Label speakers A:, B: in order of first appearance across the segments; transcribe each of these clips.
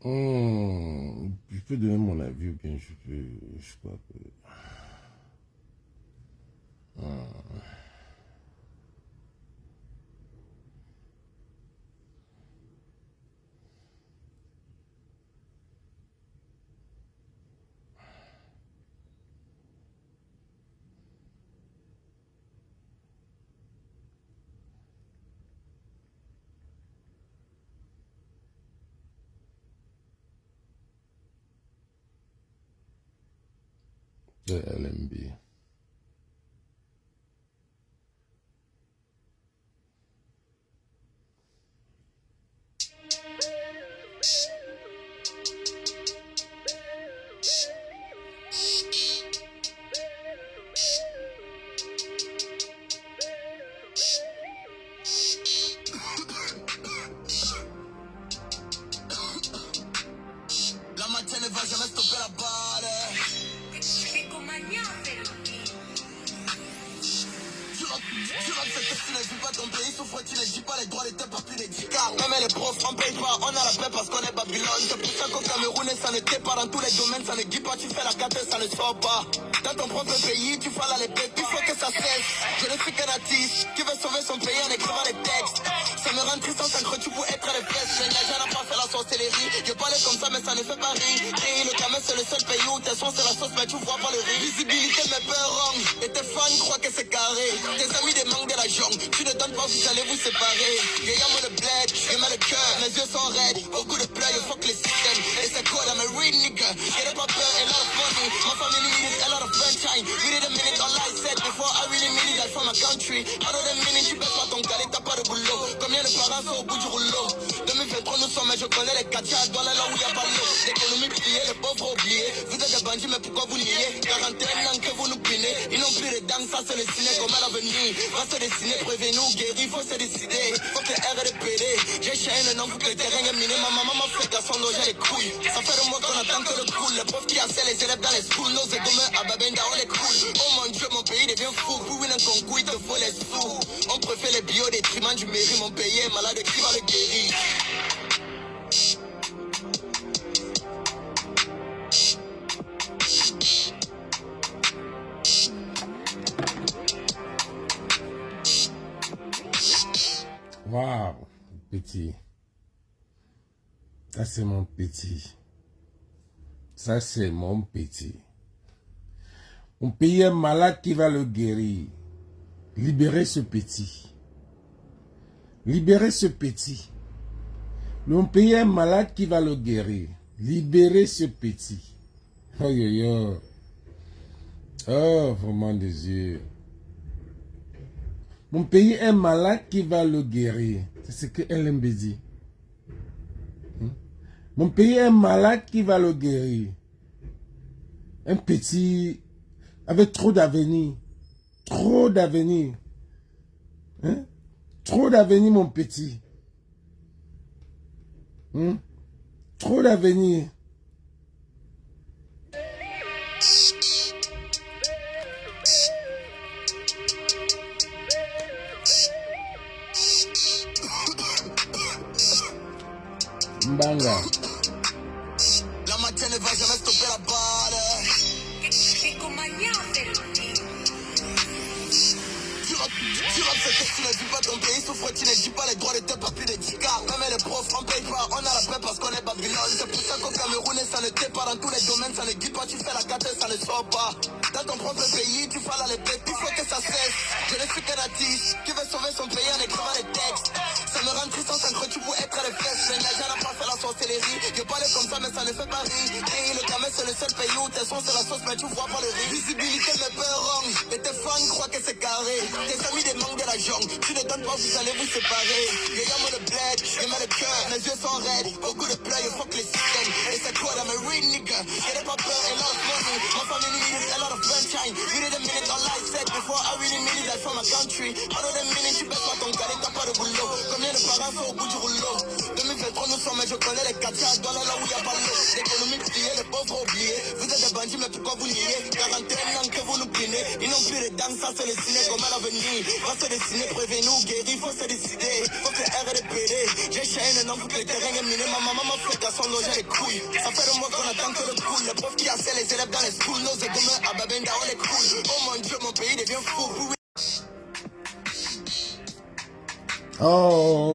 A: Je peux donner mon avis ou bien je peux... Je crois que... de LMB.
B: La matière ne va jamais stopper la balle. Tu vas cette tête, tu ne vis pas ton pays, souffre, tu ne dis pas les droits de tes papis, les dix car même les profs, on paye pas, on a la paix parce qu'on est Babylone. C'est pour ça qu'au Cameroun, ça ne t'est pas dans tous les domaines, ça ne dit pas, tu fais la carte, ça ne sort pas. Dans ton propre pays, tu fais la lépée, il faut que ça cesse. Je ne suis qu'un artiste qui veut sauver son pays en écrivant des textes. Ça me rend triste en sacre, tu peux être les fesses. Les nageurs n'ont pas fait la sorcellerie. Je parlais comme ça, mais ça ne fait pas rire. Et le Cameroun, c'est le seul pays où tes sons, c'est la sauce, mais tu vois pas le riz. Visibilité me peur wrong. Et tes fans croient que c'est carré. Tes amis demandent de la jungle. Tu ne donnes pas, vous allez vous séparer. Y'a le bled, j'ai mal le cœur, mes yeux sont raides. Beaucoup de pleurs, il faut que les systèmes. Et c'est quoi, I'm a real nigga. Get up, peur, a lot of money. My family needs a lot of sunshine. We did a minute, all I said before I really mean it, that's for my country. Out of the minute, tu baisses pas ton galet, t'as pas de boulot. Combien de parents sont au bout du rouleau? 2023, nous sommes, mais je connais les quartiers, dans là où y'a pas l'eau. L'économie pliée, les pauvres oubliés. Vous êtes des bandits, mais pourquoi vous niez? 41 ans que vous nous pinez. Ils n'ont plus de dents, ça c'est le ciné comme à l'avenir. Va se dessiner, prévenez-nous, guérir, faut se décider. Faut que R de PD. J'ai chaîne, non, faut que le terrain est miné. Ma maman m'a fait garçon, donc j'ai les couilles. Ça fait de moi qu'on attend que le cool. Les profs qui assaient les élèves dans les schools. Nos égomens à Babenda, on les cool. Oh mon Dieu, mon pays devient fou. Pour win un concours, il te faut les sous. On préfère les bio, des triments du mairie. Mon pays est malade, qui va le guérir?
A: Waouh, petit. Ça, c'est mon petit. Ça, c'est mon petit. Mon pays est malade qui va le guérir. Libérez ce petit. Libérez ce petit. Mon pays est malade qui va le guérir. Libérez ce petit. Oh, yo, yo. Oh, vraiment des yeux. Mon pays est malade qui va le guérir. C'est ce que LMB dit. Mon pays est malade qui va le guérir. Un petit avec trop d'avenir. Trop d'avenir. Hein? Trop d'avenir, mon petit. Trop d'avenir. Mbanga.
B: La matière ne va jamais stopper la balle. Tu vas cette tête, tu ne vis pas ton pays, souffre, tu ne dis pas les droits de tes papis, les dix car même les profs, on paye pas, on a la paix parce qu'on est Babylone. C'est pour ça qu'au Cameroun, ça ne t'est pas dans tous les domaines, ça ne dit pas, tu fais la carte, ça ne sort pas. Dans ton propre pays, tu fais la lépée, il faut que ça cesse. Je ne suis qu'un artiste qui veut sauver son pays en écrivant des textes. Ça me rend triste en sacre, tu peux être les fesses. Les nageurs n'ont pas fait la sorcellerie. Je parlais comme ça, mais ça ne fait pas rire. Et le Cameroun, c'est le seul pays où tes sons, c'est la sauce, mais tu vois pas le riz. Visibilité me peur wrong. Et tes fans croient que c'est carré. Tes amis demandent de la jungle. Tu ne donnes pas, vous allez vous séparer. Y'a le bled, j'ai mal le cœur, mes yeux sont raides. Beaucoup de pleurs, il faut que les systèmes. Et c'est quoi, I'm a real nigga. Get up, peur, a lot of money. My family needs a lot of sunshine. We did a minute, all I said before I really mean it, that's for my country. Out of the minute, tu baisses pas ton galet, t'as pas de boulot. Combien de parents sont au bout du rouleau? 2023, nous sommes, mais je connais les quartiers, dans là où y'a pas l'eau. L'économie pliée, les pauvres oubliés. Vous êtes des bandits, mais pourquoi vous niez? 41 ans que vous nous pinez. Ils n'ont plus de dents, ça c'est le ciné comme à l'avenir. Va se dessiner, prévenez-nous, guérir, faut se décider. Faut que R de BD. J'ai chaîne, non, foutre les terrains minés. Ma maman m'a fait à son loger les couilles. Ça fait de moi qu'on attend que le cool. Le prof qui a les élèves dans les schools. Nos demain à Babenda, on est cool. Oh mon Dieu, mon pays devient fou.
A: Oh.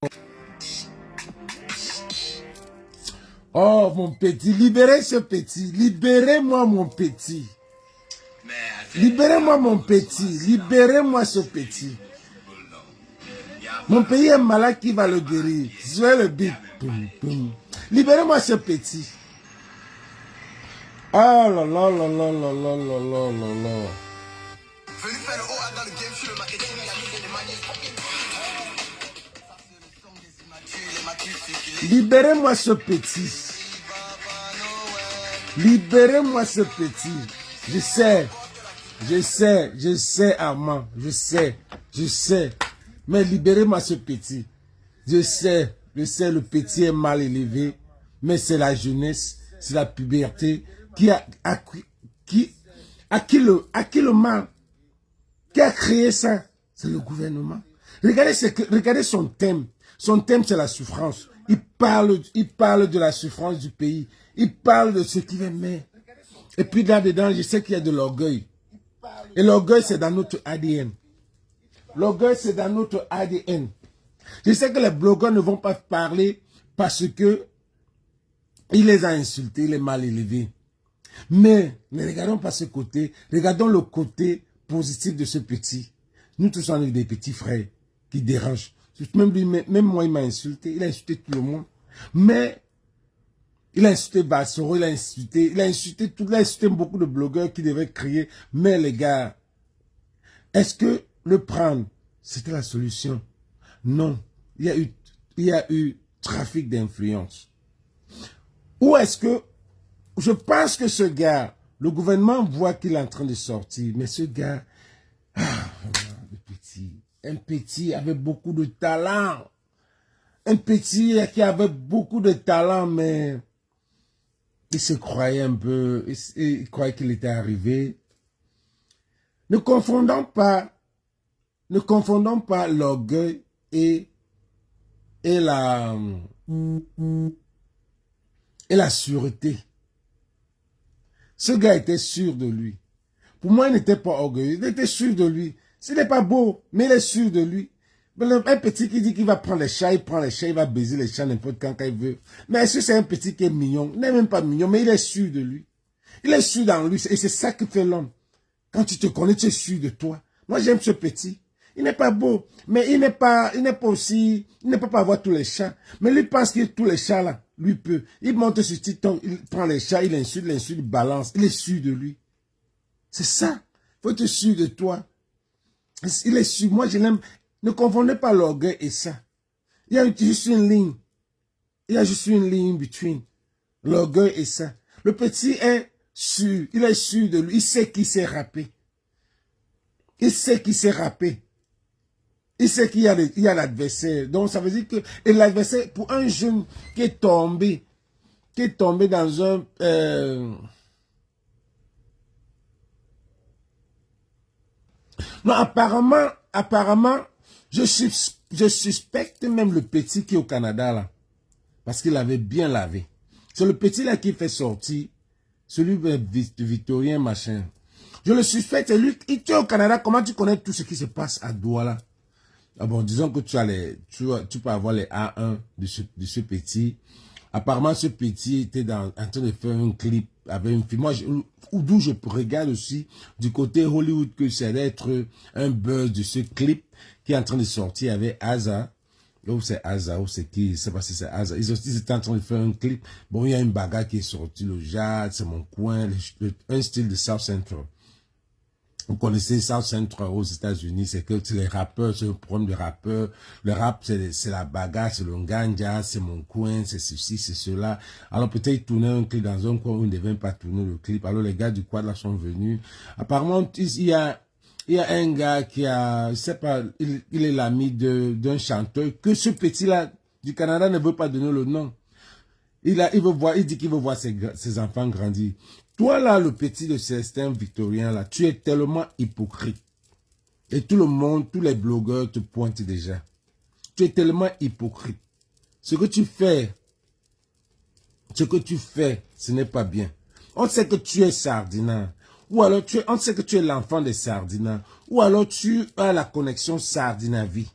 A: Oh, mon petit, libérez ce petit. Libérez-moi, mon petit. Libérez-moi, mon petit. Libérez-moi ce petit. Mon pays est malade, qui va le guérir? Je vais le bip. Libérez-moi ce petit. Ah là là là là là là là là là là.
B: Venu faire le OA dans le game, je suis le marketing, la mise et les manies.
A: Libérez-moi ce petit. Libérez-moi ce petit. Je sais, Armand. Je sais. Mais libérez-moi ce petit. Je sais, le petit est mal élevé. Mais c'est la jeunesse, c'est la puberté qui a le mal. Qui a créé ça? C'est le gouvernement. Regardez son thème. Son thème, c'est la souffrance. Il parle de la souffrance du pays. Il parle de ce qu'il aimait. Et puis là-dedans, je sais qu'il y a de l'orgueil. Et l'orgueil, c'est dans notre ADN. L'orgueil, c'est dans notre ADN. Je sais que les blogueurs ne vont pas parler parce que il les a insultés, il est mal élevé. Mais ne regardons pas ce côté. Regardons le côté positif de ce petit. Nous tous, on est des petits frères qui dérangent. Même moi, il m'a insulté. Il a insulté tout le monde. Mais il a insulté Bassoro, il a insulté beaucoup de blogueurs qui devaient crier. Mais les gars, est-ce que le prendre, c'était la solution? Non. Il y a eu trafic d'influence. Ou est-ce que, je pense que ce gars, le gouvernement voit qu'il est en train de sortir, mais ce gars, un petit avec beaucoup de talent. Un petit qui avait beaucoup de talent, mais il se croyait un peu, il croyait qu'il était arrivé. Ne confondons pas l'orgueil et la sûreté. Ce gars était sûr de lui. Pour moi, il n'était pas orgueilleux, il était sûr de lui. Ce n'est pas beau, mais il est sûr de lui. Un petit qui dit qu'il va prendre les chats, il prend les chats, il va baiser les chats n'importe quand il veut. Mais est-ce que c'est un petit qui est mignon? Il n'est même pas mignon, mais il est sûr de lui. Il est sûr dans lui, et c'est ça qui fait l'homme. Quand tu te connais, tu es sûr de toi. Moi, j'aime ce petit. Il n'est pas beau, mais il ne peut pas avoir tous les chats. Mais lui pense que tous les chats là, lui peut. Il monte sur TikTok, il prend les chats, il insulte, il balance. Il est sûr de lui. C'est ça. Il faut être sûr de toi. Il est sûr. Moi, je l'aime. Ne confondez pas l'orgueil et ça. Il y a juste une ligne. Il y a juste une ligne between l'orgueil et ça. Le petit est sûr. Il est sûr de lui. Il sait qu'il s'est rappé. Il sait qu'il s'est rappé. Il sait qu'il y a l'adversaire. Donc, ça veut dire que l'adversaire, pour un jeune qui est tombé dans un... Non, apparemment, je suspecte même le petit qui est au Canada, là. Parce qu'il avait bien lavé. C'est le petit, là, qui fait sortir celui de Victorien, machin. Je le suspecte, c'est lui. Tu es au Canada, comment tu connais tout ce qui se passe à Douala? Ah bon, disons que tu peux avoir les A1 de ce petit. Apparemment, ce petit était en train de faire un clip avec une fille. Moi, d'où je regarde aussi du côté Hollywood que c'est d'être un buzz de ce clip qui est en train de sortir avec Aza. Ou c'est Aza, ou c'est qui, je ne sais pas si c'est Aza. Ils étaient en train de faire un clip. Bon, il y a une bagarre qui est sortie, le jazz, c'est mon coin, un style de South Central. Vous connaissez South Central aux États-Unis, c'est que les rappeurs, c'est le problème de rappeurs. Le rap, c'est la bagarre, c'est le ganja, c'est mon coin, c'est ceci, c'est cela. Alors peut-être ils tournaient un clip dans un coin où ils ne devaient pas tourner le clip. Alors les gars du quad là sont venus. Apparemment, il y a un gars qui a, je sais pas, il est l'ami d'un chanteur que ce petit-là du Canada ne veut pas donner le nom. Il dit qu'il veut voir ses enfants grandir. Toi là, le petit de Célestin Victorien là, tu es tellement hypocrite. Et tout le monde, tous les blogueurs te pointent déjà. Tu es tellement hypocrite. ce que tu fais, ce n'est pas bien. On sait que tu es Sardina. Ou alors on sait que tu es l'enfant de Sardina. Ou alors tu as la connexion Sardina-Vie.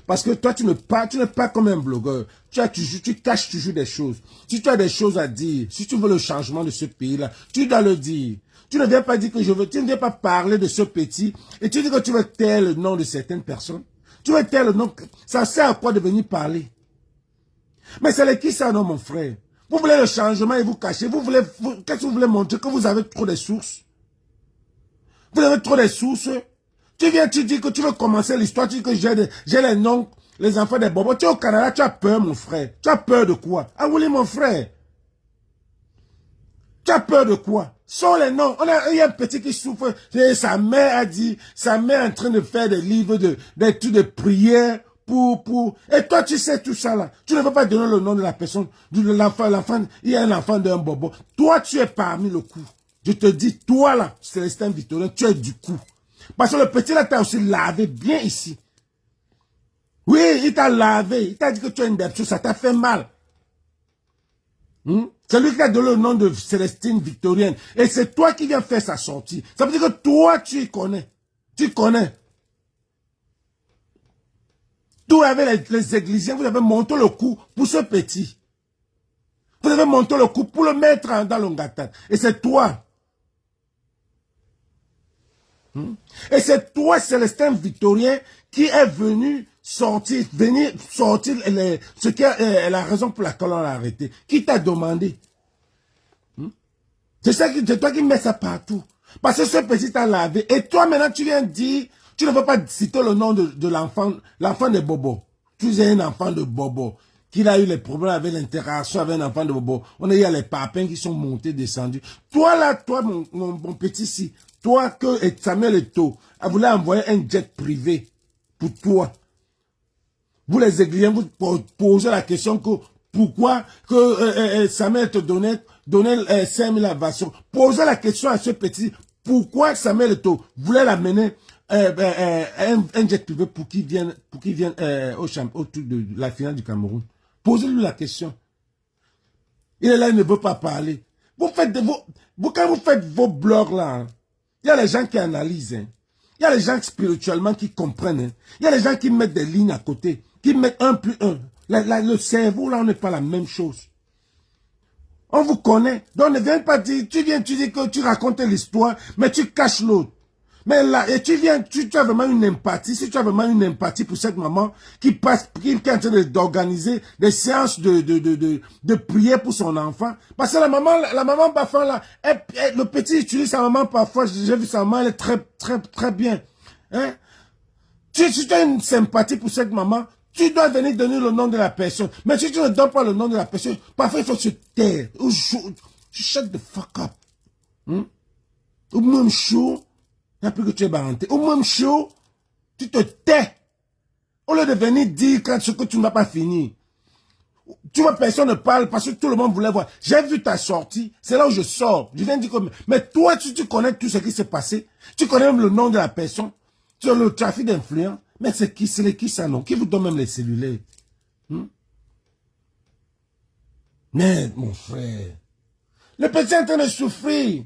A: Parce que toi, tu n'es pas comme un blogueur. Tu caches toujours des choses. Si tu as des choses à dire, si tu veux le changement de ce pays-là, tu dois le dire. Tu ne viens pas dire que tu ne viens pas parler de ce petit et tu dis que tu veux taire le nom de certaines personnes. Tu veux taire le nom. Ça sert à quoi de venir parler? Mais c'est qui ça, non, mon frère? Vous voulez le changement et vous cachez. Qu'est-ce que vous voulez montrer? Que vous avez trop de sources. Vous avez trop de sources. Tu dis que tu veux commencer l'histoire, tu dis que j'ai les noms, les enfants des bobos. Tu es au Canada, tu as peur, mon frère. Tu as peur de quoi? Ah oui, mon frère. Tu as peur de quoi? Sont les noms. Il y a un petit qui souffre. Et sa mère a dit, sa mère est en train de faire des livres, des trucs de prière pour. Et toi, tu sais tout ça là. Tu ne veux pas donner le nom de la personne, de l'enfant. Il y a un enfant d'un bobo. Toi, tu es parmi le coup. Je te dis, toi là, Célestin Victorien, tu es du coup. Parce que le petit là t'a aussi lavé bien ici. Oui, il t'a lavé. Il t'a dit que tu es une bête, ça t'a fait mal. C'est lui qui a donné le nom de Célestine Victorienne. Et c'est toi qui viens faire sa sortie. Ça veut dire que toi, tu connais. Tu connais. Tout avec les églisiens, vous avez monté le coup pour ce petit. Vous avez monté le coup pour le mettre dans l'ongatan. Et c'est toi. Et c'est toi, Célestin Victorien, qui est venu sortir ce qui est la raison pour laquelle on l'a arrêté. Qui t'a demandé? C'est toi qui mets ça partout. Parce que ce petit t'a lavé. Et toi, maintenant, tu viens dire, tu ne veux pas citer le nom de l'enfant de Bobo. Tu es un enfant de Bobo. Qu'il a eu les problèmes avec l'interaction avec un enfant de Bobo. On a eu les papins qui sont montés, descendus. Toi là, toi, mon petit si, toi que Samuel Eto'o a voulu envoyer un jet privé pour toi. Vous les églises, vous posez la question que pourquoi que Samuel te donnait 5 000 avations. Posez la question à ce petit, pourquoi Samuel Eto'o voulait l'amener un jet privé pour qu'il vienne au truc de la finale du Cameroun. Posez-lui la question. Il est là, il ne veut pas parler. Quand vous faites vos blogs là, hein, il y a les gens qui analysent. Hein. Il y a les gens spirituellement qui comprennent. Hein. Il y a les gens qui mettent des lignes à côté, qui mettent 1 plus 1. Le cerveau là, on n'est pas la même chose. On vous connaît. Donc ne viens pas dire, tu dis que tu racontes l'histoire, mais tu caches l'autre. Mais là, et tu as vraiment une empathie, si tu as vraiment une empathie pour cette maman qui est en train d'organiser des séances de prière pour son enfant. Parce que la maman parfois là, le petit utilise sa maman parfois, j'ai vu sa maman, elle est très bien. Hein? Si tu as une sympathie pour cette maman, tu dois venir donner le nom de la personne. Mais si tu ne donnes pas le nom de la personne, parfois il faut se taire. Ou shut the fuck up. Ou même chaud. Il n'y a plus que tu es baranté. Au même chaud, tu te tais. Au lieu de venir dire quand ce que tu n'as pas fini. Tu vois, personne ne parle parce que tout le monde voulait voir. J'ai vu ta sortie. C'est là où je sors. Je viens dire que... Mais toi, tu connais tout ce qui s'est passé. Tu connais même le nom de la personne. Tu as le trafic d'influence. Mais c'est qui ça, non? Qui vous donne même les cellulaires? Mais, mon frère, le petit est en train de souffrir.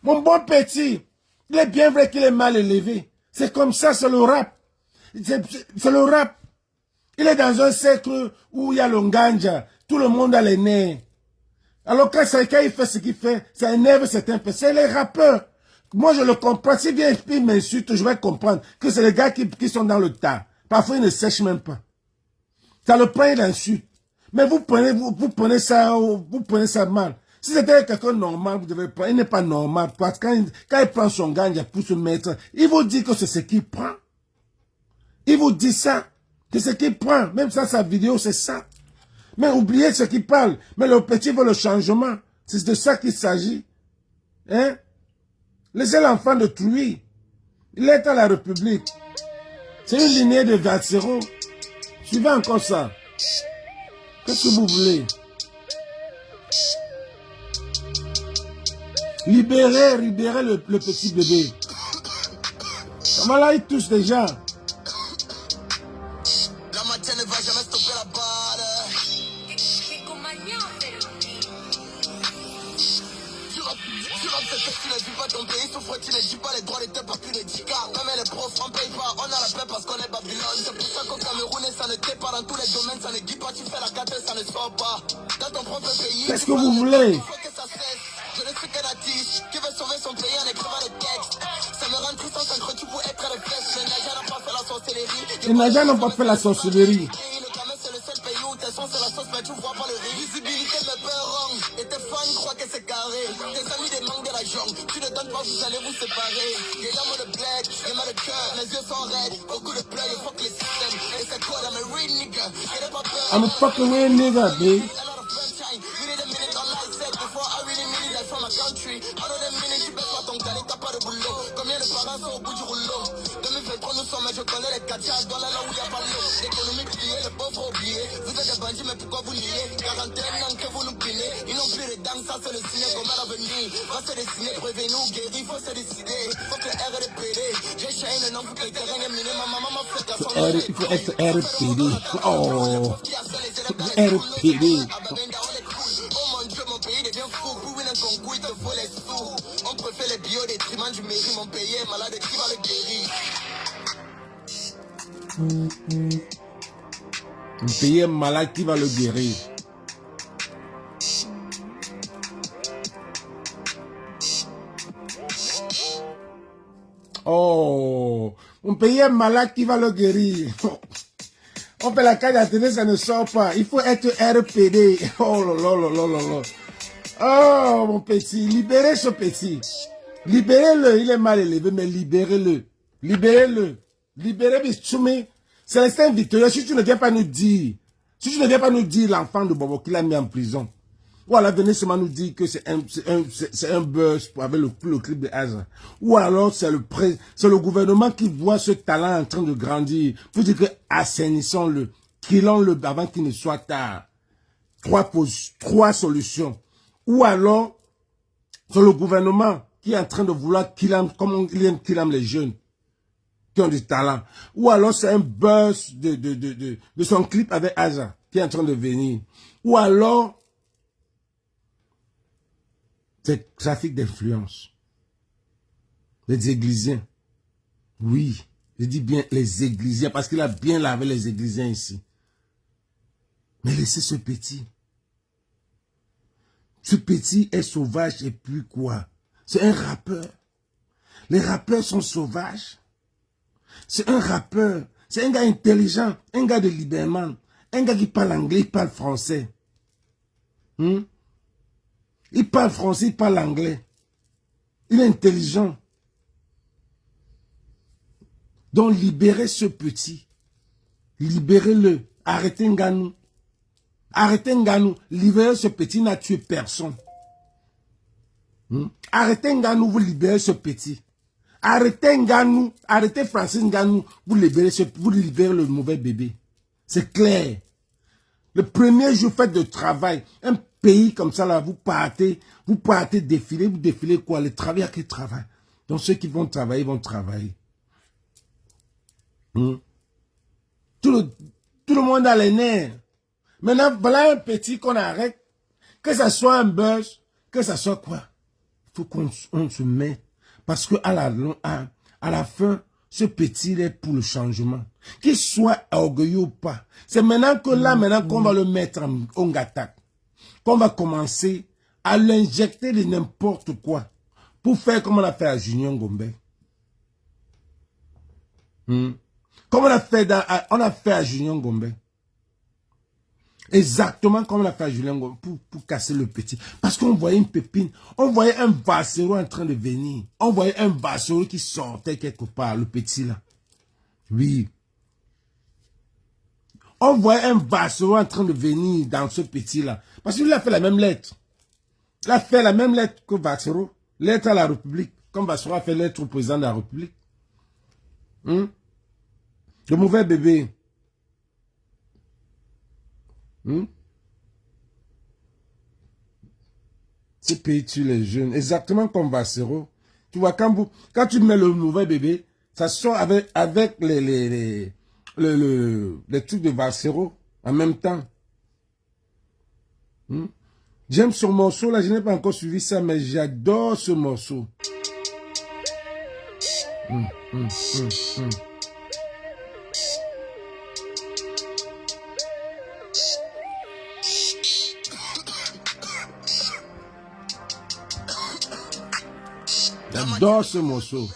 A: Mon bon petit, il est bien vrai qu'il est mal élevé. C'est comme ça, c'est le rap. C'est le rap. Il est dans un cercle où il y a le nganja. Tout le monde a les nerfs. Alors quand il fait ce qu'il fait, ça énerve certains personnes. C'est les rappeurs. Moi, je le comprends. Si bien il m'insulte, je vais comprendre que c'est les gars qui sont dans le tas. Parfois, ils ne sèchent même pas. Ça le prend, il insulte. Mais vous prenez ça mal. Si c'était quelqu'un normal, vous devez prendre. Il n'est pas normal. Parce que quand il prend son ganja pour se mettre, il vous dit que c'est ce qu'il prend. Il vous dit ça. C'est ce qu'il prend. Même ça, sa vidéo, c'est ça. Mais oubliez ce qu'il parle. Mais le petit veut le changement. C'est de ça qu'il s'agit. Hein? Laissez l'enfant de Trouy. Il est à la République. C'est une lignée de Vatsero. Suivez encore ça. Qu'est-ce que vous voulez? Libérez le petit bébé. Comment là, il touche déjà?
B: La matière ne va jamais stopper la balle. Tu ne vis pas ton pays, souffre, tu ne dis pas les droits, les deux papus, les 10 quarts. Même les profs, on paye pas, on a la paix parce qu'on est Babylone. C'est pour ça qu'au Cameroun, ça ne t'est pas dans tous les domaines, ça ne dit pas, tu fais la carte, ça ne sort pas. Dans ton propre pays,
A: qu'est-ce que vous voulez?
B: il faut que ça cesse. Je ne suis qu'un artiste qui veut sauver son pays en écrivant des textes. Ça me rend triste en sacre, tu peux être les fesses. Les Naja n'ont pas fait la sorcellerie.
A: Les Naja n'ont pas fait la sorcellerie.
B: Le Cameroun, c'est le seul pays où tes sons, c'est la sauce, mais tu vois pas le riz. Visibilité me peur wrong. Et tes fans croient que c'est carré. Tes amis des manques de la jungle. Tu ne donnes pas, vous allez vous séparer. Les dames ont le black, j'ai mal le cœur. Mes yeux sont raides. Beaucoup de pleurs, il faut que les systèmes. Et c'est quoi, I'm a real nigga. Et n'aie pas peur.
A: I'm a fucking real nigga, babe.
B: Combien de parents sont au bout du rouleau? 2023 nous sommes, mais je connais les quartiers dans là où il y a pas l'eau. L'économie pliée, les pauvres oubliés. Vous êtes des bandits, mais pourquoi vous niez? 41 ans que vous nous pinez. Ils n'ont plus les dents, ça c'est le ciné comme à l'avenir. Va se dessiner, prévenez-nous, guéris, faut se décider. Faut que le RDPD. J'ai chaîne, non, faut que le terrain est miné. Ma maman m'a fait garçon.
A: Il faut être RPD. Oh, RPD.
B: Oh mon Dieu, mon pays devient fou. Pour winner un concours, il te faut les sous. On préfère les bio, des triments du mairie. Mon pays est malade, qui va le guérir?
A: Un pays est malade, qui va le guérir? Oh, mon pays est malade, qui va le guérir? On fait la carte à télé, ça ne sort pas. Il faut être RPD. Oh là là là là là là. Oh, mon petit, libérez ce petit. Libérez-le, il est mal élevé, mais libérez-le. Libérez-le. Libérez Bissoumi. Célestin Victoria, si tu ne viens pas nous dire, l'enfant de Bobo qui l'a mis en prison, ou alors venez seulement nous dire que c'est un buzz avec le clip de Azra. Ou alors c'est le gouvernement qui voit ce talent en train de grandir. Pour dire que assainissons-le, killons-le avant qu'il ne soit tard. Trois solutions. Ou alors c'est le gouvernement qui est en train de vouloir comme il aime les jeunes qui ont du talent. Ou alors c'est un buzz de son clip avec Azra qui est en train de venir. Ou alors c'est trafic d'influence. Les églisiens. Oui, je dis bien les églisiens parce qu'il a bien lavé les églisiens ici. Mais laissez ce petit. Ce petit est sauvage et puis quoi? C'est un rappeur. Les rappeurs sont sauvages. C'est un rappeur. C'est un gars intelligent. Un gars de Liberman. Un gars qui parle anglais, il parle français. Il parle français, il parle anglais. Il est intelligent. Donc libérez ce petit. Libérez-le. Arrêtez Nganou. Arrêtez Nganou. Libérez ce petit, il n'a tué personne. Arrêtez Nganou, vous libérez ce petit. Arrêtez Nganou, arrêtez Francis Nganou, vous libérez le mauvais bébé. C'est clair. Le premier jour fait de travail, un pays comme ça, là, vous partez défiler, vous défilez quoi? Les travailleurs qui travaillent. Donc ceux qui vont travailler, vont travailler. Tout le monde a les nerfs. Maintenant, voilà un petit qu'on arrête. Que ça soit un buzz, que ça soit quoi? Il faut qu'on se mette. Parce que à la fin, ce petit est pour le changement. Qu'il soit orgueilleux ou pas. C'est maintenant qu'on va le mettre en gattaque. Qu'on va commencer à l'injecter de n'importe quoi. Pour faire comme on a fait à Junior Gombe. Comme on a fait à Junior Gombe. Exactement comme on a fait à Julien Gombe pour casser le petit. Parce qu'on voyait une pépine, on voyait un vassero en train de venir. On voyait un vassero qui sortait quelque part, le petit là. Oui. On voyait un vassero en train de venir dans ce petit là. Parce qu'il a fait la même lettre. Il a fait la même lettre que Vassero. Lettre à la République. Comme Vassero a fait lettre au président de la République. Le mauvais bébé. Ce pays tue les jeunes. Exactement comme Vassero. Tu vois, quand tu mets le mauvais bébé, ça sort avec les trucs de Vassero en même temps. J'aime ce morceau là, je n'ai pas encore suivi ça, mais j'adore ce morceau. J'adore ce morceau.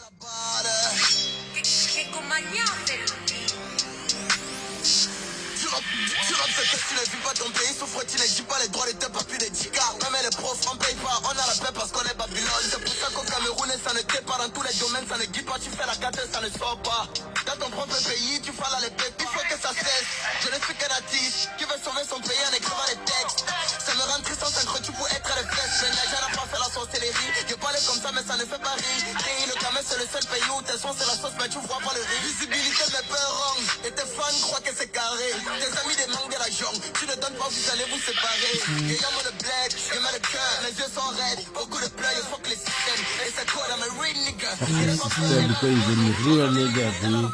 B: Tu ne vis pas ton pays, souffre, tu ne dis pas les droits de tes papis des dicards. Même les profs, on paye pas, on a la paix parce qu'on est Babylone. C'est pour ça qu'au Cameroun, ça ne t'est pas dans tous les domaines, ça ne guide pas, tu fais la carte, ça ne sort pas. Dans ton propre pays, tu fais la paix, il faut que ça cesse. Je ne suis qu'un artiste qui veut sauver son pays en écrivant des textes. Ça me rend triste en s'accrocher pour être à les fesses. Mais Naja n'a pas fait la sorcellerie. Je parlais comme ça, mais ça ne fait pas rire. Et le Cameroun, c'est le seul pays où tes sons, c'est la sauce, mais tu vois pas le riz. Visibilité, mes peurs ronges. Et tes fans croient que c'est carré. Tes amis des manques de la jungle. Tu ne donnes pas, vous allez vous séparer. Et y'a moi le bled, y'a moi le cœur, mes yeux sont raides. Beaucoup de pleurs, il faut que les systèmes. Et c'est quoi dans mes real nigga?
A: Le système, pourquoi ils veulent me rire, nigga, vous?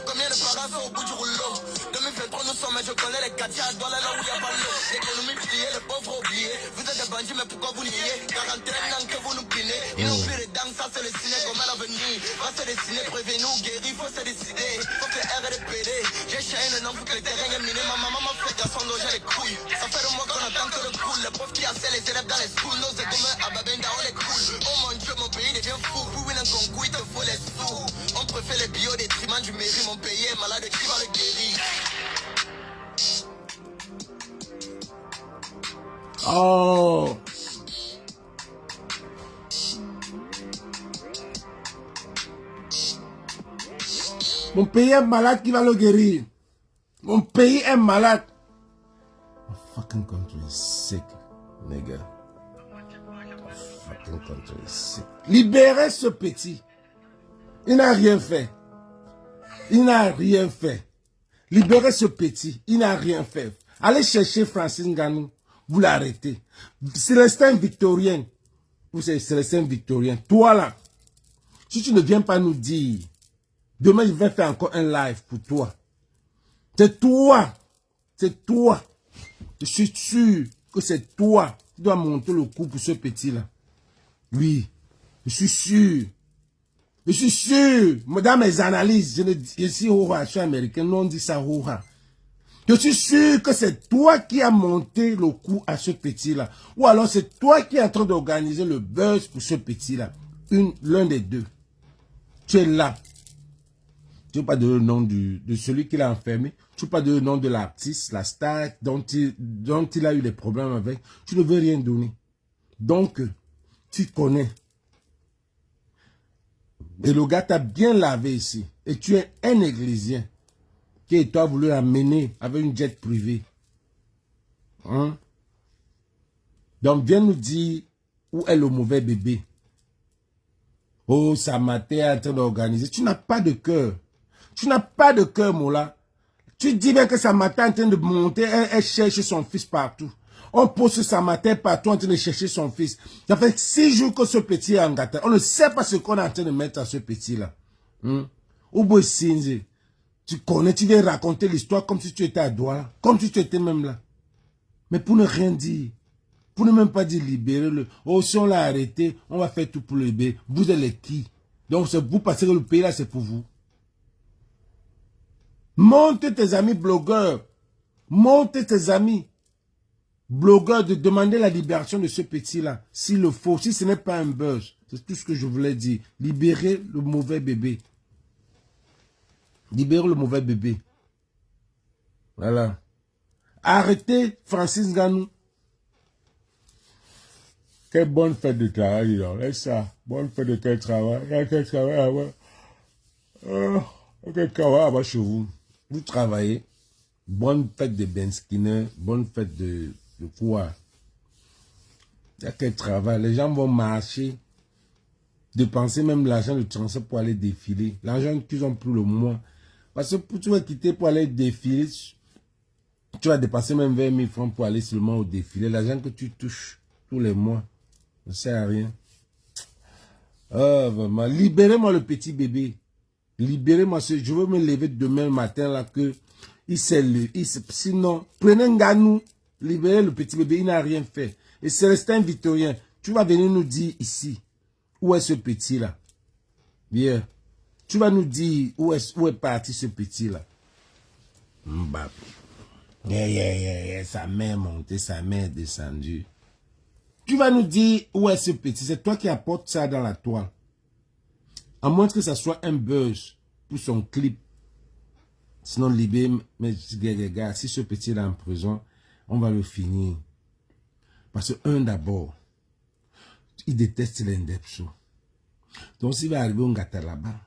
B: Combien de parents sont au bout du rouleau? 2023 nous sommes, je connais les quartiers à Douala là où y'a pas l'eau. L'économie pliée, les pauvres oubliés. Vous êtes des bandits mais pourquoi vous niez? 41 ans que vous nous pinez. Ils n'ont plus de dents, ça c'est le ciné comme à l'avenir. Va se dessiner, prévenez-nous, guéri, faut se décider. Faut que R et les PD. J'ai chaîne un nom pour que le terrain est miné. Ma maman m'a fait garçon loger les couilles. Ça fait de moi qu'on attend que le cool. Les profs qui assaient les élèves dans les schools. Nos égomens à Babenda, on les cool. Oh mon dieu, mon pays devient fou. Pour win un concours, il te faut les sous. On préfère les bio détriment du mairie. Mon pays est malade, qui va le guérir?
A: Oh! Mon pays est malade, qui va le guérir? Mon pays est malade. My fucking country is sick, nigga. My fucking country is sick. Libérez ce petit. Il n'a rien fait. Il n'a rien fait. Libérez ce petit. Il n'a rien fait. Allez chercher Francis Ngannou. Vous l'arrêtez. Célestin Victorien. Vous savez, Célestin Victorien. Toi là. Si tu ne viens pas nous dire. Demain, je vais faire encore un live pour toi. C'est toi. C'est toi. Je suis sûr que c'est toi qui dois monter le coup pour ce petit-là. Oui. Je suis sûr. Je suis sûr. Dans mes analyses, je suis Hora, je suis américain. Non, on dit ça Hora. Je suis sûr que c'est toi qui as monté le coup à ce petit-là. Ou alors c'est toi qui es en train d'organiser le buzz pour ce petit-là. L'un des deux. Tu es là. Tu ne veux pas donner le nom de celui qui l'a enfermé. Tu ne veux pas donner le nom de l'artiste, la star dont il a eu des problèmes avec. Tu ne veux rien donner. Donc, tu connais. Et le gars t'a bien lavé ici. Et tu es un églésien qui toi voulu l'amener avec une jet privée. Hein? Donc, viens nous dire où est le mauvais bébé. Oh, Samaté est en train d'organiser. Tu n'as pas de cœur. Tu n'as pas de cœur, Mola. Tu dis bien que Samaté est en train de monter, elle cherche son fils partout. On pose Samaté partout en train de chercher son fils. Ça fait 6 jours que ce petit est en gâteau. On ne sait pas ce qu'on est en train de mettre à ce petit-là. Oubo Sinze. Tu connais, tu viens raconter l'histoire comme si tu étais à Douala. Comme si tu étais même là. Mais pour ne rien dire. Pour ne même pas dire libérer-le. Oh, si on l'a arrêté, on va faire tout pour le bébé. Vous êtes les qui? Donc c'est vous parce que le pays là, c'est pour vous. Monte tes amis blogueurs. Monte tes amis blogueurs de demander la libération de ce petit-là. S'il le faut. Si ce n'est pas un buzz. C'est tout ce que je voulais dire. Libérez le mauvais bébé. Libérez le mauvais bébé. Voilà. Arrêtez Francis Ngannou. Quelle bonne fête de travail, là. Laisse ça. Bonne fête de quel travail. Il y a quel travail avant. Quel travail avant chez vous. Vous travaillez. Bonne fête de Ben Skinner. Bonne fête de quoi. Il y a quel travail. Les gens vont marcher. Dépenser même l'argent de transfert pour aller défiler. L'argent qu'ils ont pour le mois. Parce que pour tu vas quitter pour aller défiler, tu vas dépenser même 20 000 francs pour aller seulement au défilé. L'argent que tu touches tous les mois ne sert à rien. Oh, vraiment. Libérez-moi le petit bébé. Libérez-moi, je veux me lever demain matin là que sinon, prenez un Nganou, libérez le petit bébé, il n'a rien fait. Et Célestin Victorien, tu vas venir nous dire ici, où est ce petit là? Bien. Tu vas nous dire où est parti ce petit là? Mbap. Sa mère est montée, sa mère est descendue. Tu vas nous dire où est ce petit. C'est toi qui apportes ça dans la toile. À moins que ça soit un buzz pour son clip. Sinon, Libé, mais les gars, si ce petit est en prison, on va le finir. Parce que, d'abord, il déteste l'indepso. Donc, s'il va arriver au Ngata là-bas,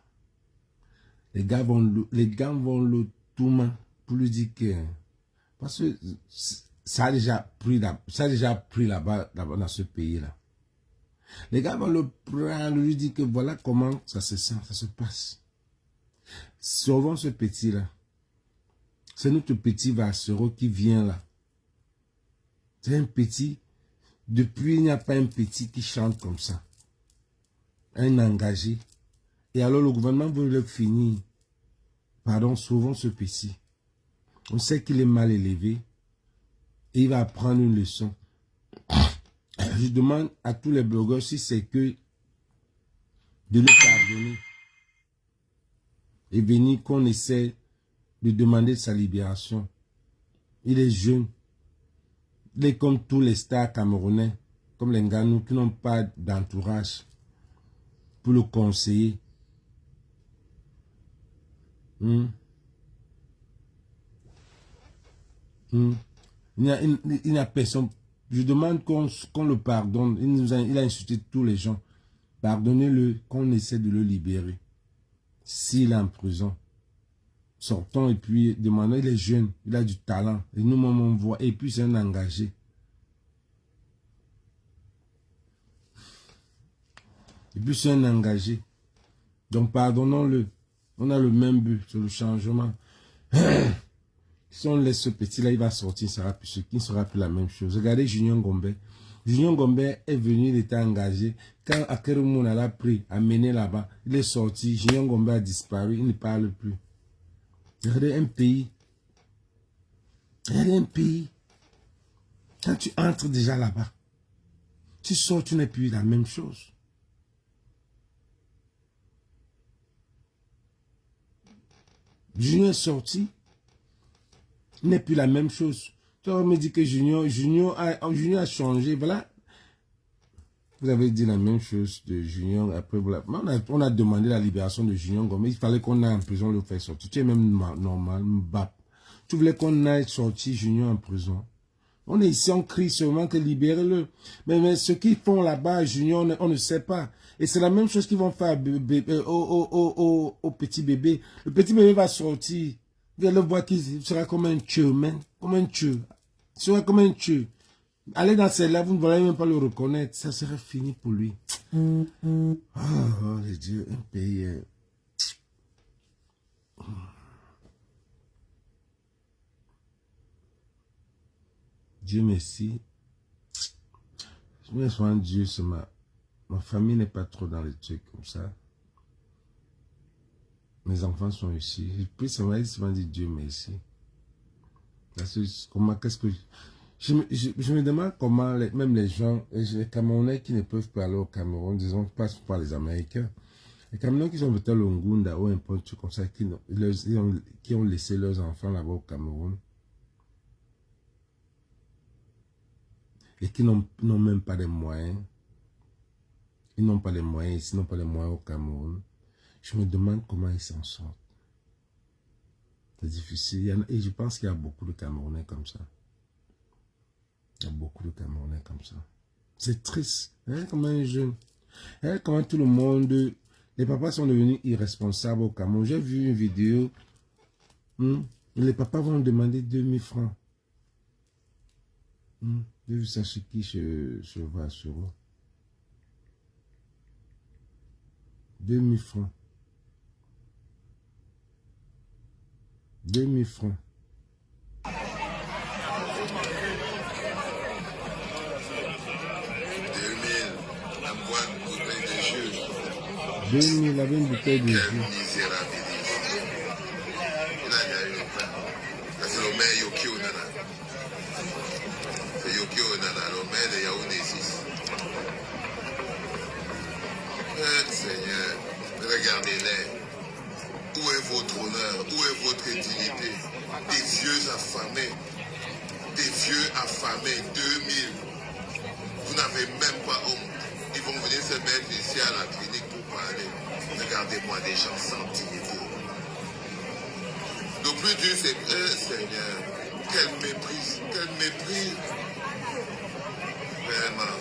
A: les gars vont le tourmer pour lui dire que... Parce que ça a déjà pris là-bas dans ce pays-là. Les gars vont le prendre, lui dire que voilà comment ça se sent, ça se passe. Sauvons ce petit-là. C'est notre petit Vassero qui vient là. C'est un petit. Depuis, il n'y a pas un petit qui chante comme ça. Un engagé. Et alors le gouvernement veut le finir. Pardon, sauvons ce petit. On sait qu'il est mal élevé. Et il va apprendre une leçon. Je demande à tous les blogueurs si c'est que de le pardonner. Et venir qu'on essaie de demander sa libération. Il est jeune. Il est comme tous les stars camerounais, comme les Nganou qui n'ont pas d'entourage pour le conseiller. Il n'y a personne. Je demande qu'on le pardonne. Il a insulté tous les gens. Pardonnez-le, qu'on essaie de le libérer. S'il est en prison. Sortons et puis demandons, il est jeune, il a du talent. Et nous-mêmes on voit, et puis c'est un engagé. Et puis c'est un engagé. Donc pardonnons-le. On a le même but, c'est le changement. Si on laisse ce petit-là, il va sortir, ce qui ne sera plus la même chose. Regardez Junior Gombe. Junior Gombe est venu, il était engagé. Quand Akerumoun l'a pris, a mené là-bas, il est sorti. Junior Gombe a disparu, il ne parle plus. Regardez un pays. Regardez un pays. Quand tu entres déjà là-bas, tu sors, tu n'es plus la même chose. Junior est sorti, il n'est plus la même chose. Tu vas me dire que Junior a changé. Voilà. Vous avez dit la même chose de Junior. Après, voilà. On a demandé la libération de Junior Gombe. Il fallait qu'on aille en prison le faire sortir. Tu es même normal, Mbap. Tu voulais qu'on aille sortir Junior en prison. On est ici, on crie seulement que libérez-le. Mais ce qu'ils font là-bas, Junior, on ne sait pas. Et c'est la même chose qu'ils vont faire au petit bébé. Le petit bébé va sortir. Vous allez voir qu'il sera comme un tueur, man. Comme un tueur. Il sera comme un tueur. Allez dans celle-là, vous ne allez même pas le reconnaître. Ça sera fini pour lui. Oh, les dieux, un pays. Dieu merci. Je me souviens de Dieu, ma famille n'est pas trop dans les trucs comme ça. Mes enfants sont ici. Je prie souvent dire Dieu merci. Parce que comment, qu'est-ce que... Je me demande comment même les gens, les Camerounais qui ne peuvent pas aller au Cameroun, disons, passent par les Américains. Les Camerounais qui sont peut-être au Ngunda ou un peu comme ça, qui ont laissé leurs enfants là-bas au Cameroun. Et qui n'ont même pas les moyens. Ils n'ont pas les moyens, ils n'ont pas les moyens au Cameroun. Je me demande comment ils s'en sortent. C'est difficile. Et je pense qu'il y a beaucoup de Camerounais comme ça. Il y a beaucoup de Camerounais comme ça. C'est triste. Hein, comment un jeune. Hein, comment tout le monde... Les papas sont devenus irresponsables au Cameroun. J'ai vu une vidéo. Les papas vont demander 2000 francs. J'ai vu ça chez qui? Je vois sur eux. 2000 francs. 2000 francs. 2000 avec une bouteille de
B: Quel
A: jus.
B: misérabilisme. Il a eu le pain. C'est le maire Yokio Nana. C'est Yokio Nana, le maire de Yaoundé 6. Seigneur, regardez-les. Où est votre honneur? Où est votre dignité? Des vieux affamés. Des vieux affamés, 2000. Vous n'avez même pas honte. Ils vont venir se mettre ici à la clinique pour parler. Regardez-moi des gens sans dignité. Le plus dur, c'est Seigneur, quel mépris, quel mépris. Vraiment.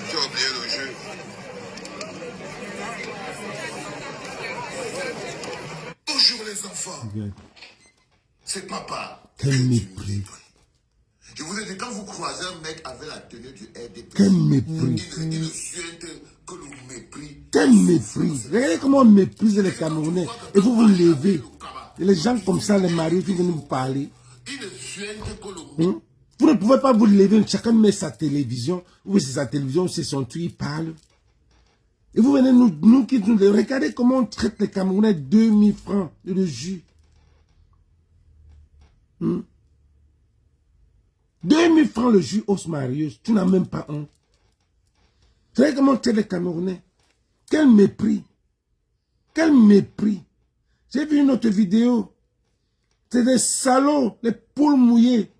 B: Tu as oublié le jeu. Bonjour les enfants.
A: Regarde.
B: C'est papa.
A: Quel mépris.
B: Je vous ai dit, quand vous croisez un mec avec la tenue du RDP,
A: Quel mépris.
B: il ne suinte que le mépris.
A: Quel mépris. Regardez comment on méprise les Camerounais. Et vous vous levez. Et les gens comme ça, les maris qui viennent vous parler.
B: Il ne suinte que le mépris.
A: Vous ne pouvez pas vous lever. Chacun met sa télévision. Ou c'est sa télévision, ou c'est son truc, il parle. Et vous venez nous regardez comment on traite les Camerounais 2000 francs de jus. 2000 francs le jus os Marius. Tu n'as même pas honte. Vous savez comment on traite les Camerounais? Quel mépris. Quel mépris. J'ai vu une autre vidéo. C'est des salauds, les poules mouillées.